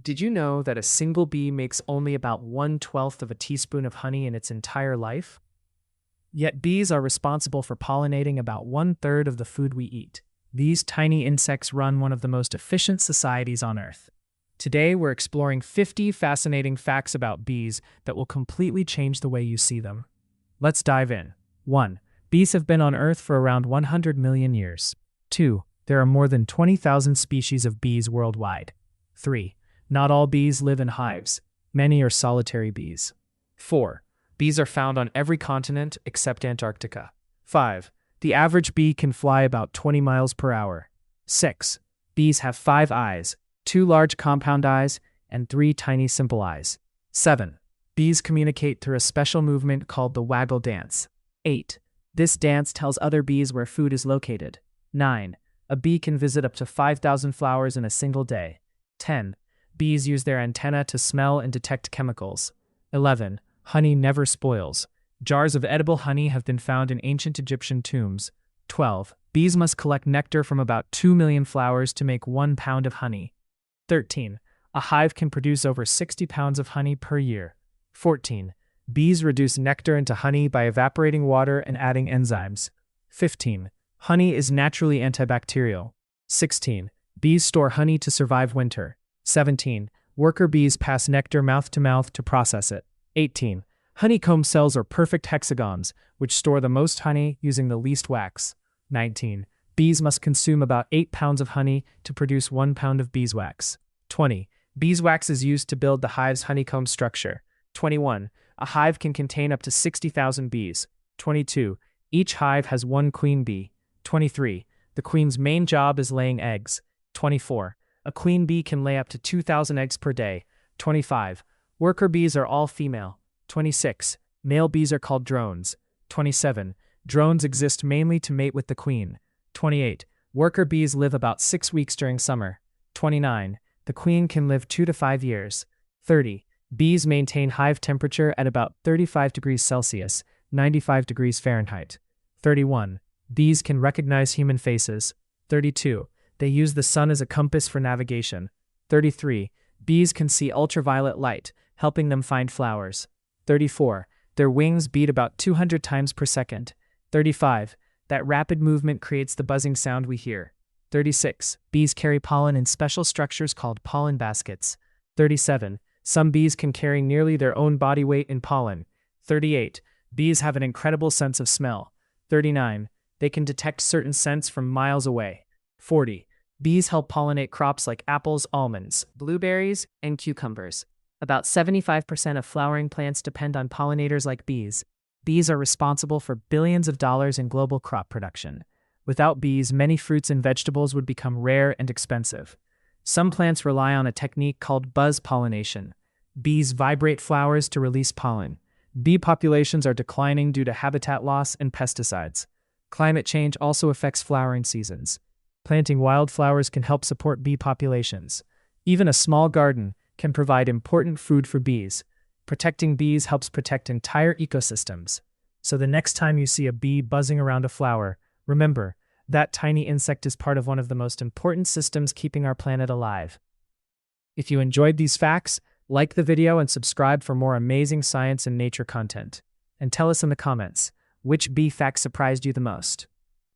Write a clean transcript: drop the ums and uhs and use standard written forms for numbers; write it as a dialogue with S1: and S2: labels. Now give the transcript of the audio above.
S1: Did you know that a single bee makes only about 1/12 of a teaspoon of honey in its entire life? Yet bees are responsible for pollinating about 1/3 of the food we eat. These tiny insects run one of the most efficient societies on Earth. Today, we're exploring 50 fascinating facts about bees that will completely change the way you see them. Let's dive in. 1. Bees have been on Earth for around 100 million years. 2. There are more than 20,000 species of bees worldwide. 3. Not all bees live in hives. Many are solitary bees. 4. Bees are found on every continent except Antarctica. 5. The average bee can fly about 20 miles per hour. 6. Bees have 5 eyes, 2 large compound eyes, and 3 tiny simple eyes. 7. Bees communicate through a special movement called the waggle dance. 8. This dance tells other bees where food is located. 9. A bee can visit up to 5,000 flowers in a single day. 10. Bees use their antennae to smell and detect chemicals. 11. Honey never spoils. Jars of edible honey have been found in ancient Egyptian tombs. 12. Bees must collect nectar from about 2 million flowers to make 1 pound of honey. 13. A hive can produce over 60 pounds of honey per year. 14. Bees reduce nectar into honey by evaporating water and adding enzymes. 15. Honey is naturally antibacterial. 16. Bees store honey to survive winter. 17. Worker bees pass nectar mouth to mouth to process it. 18. Honeycomb cells are perfect hexagons, which store the most honey using the least wax. 19. Bees must consume about 8 pounds of honey to produce 1 pound of beeswax. 20. Beeswax is used to build the hive's honeycomb structure. 21. A hive can contain up to 60,000 bees. 22. Each hive has 1 queen bee. 23. The queen's main job is laying eggs. 24. A queen bee can lay up to 2,000 eggs per day. 25. Worker bees are all female. 26. Male bees are called drones. 27. Drones exist mainly to mate with the queen. 28. Worker bees live about 6 weeks during summer. 29. The queen can live 2 to 5 years. 30. Bees maintain hive temperature at about 35 degrees Celsius, 95 degrees Fahrenheit. 31. Bees can recognize human faces. 32. They use the sun as a compass for navigation. 33. Bees can see ultraviolet light, helping them find flowers. 34. Their wings beat about 200 times per second. 35. That rapid movement creates the buzzing sound we hear. 36. Bees carry pollen in special structures called pollen baskets. 37. Some bees can carry nearly their own body weight in pollen. 38. Bees have an incredible sense of smell. 39. They can detect certain scents from miles away. 40. Bees help pollinate crops like apples, almonds, blueberries, and cucumbers. About 75% of flowering plants depend on pollinators like bees. Bees are responsible for billions of dollars in global crop production. Without bees, many fruits and vegetables would become rare and expensive. Some plants rely on a technique called buzz pollination. Bees vibrate flowers to release pollen. Bee populations are declining due to habitat loss and pesticides. Climate change also affects flowering seasons. Planting wildflowers can help support bee populations. Even a small garden can provide important food for bees. Protecting bees helps protect entire ecosystems. So the next time you see a bee buzzing around a flower, remember, that tiny insect is part of one of the most important systems keeping our planet alive. If you enjoyed these facts, like the video and subscribe for more amazing science and nature content. And tell us in the comments, which bee fact surprised you the most?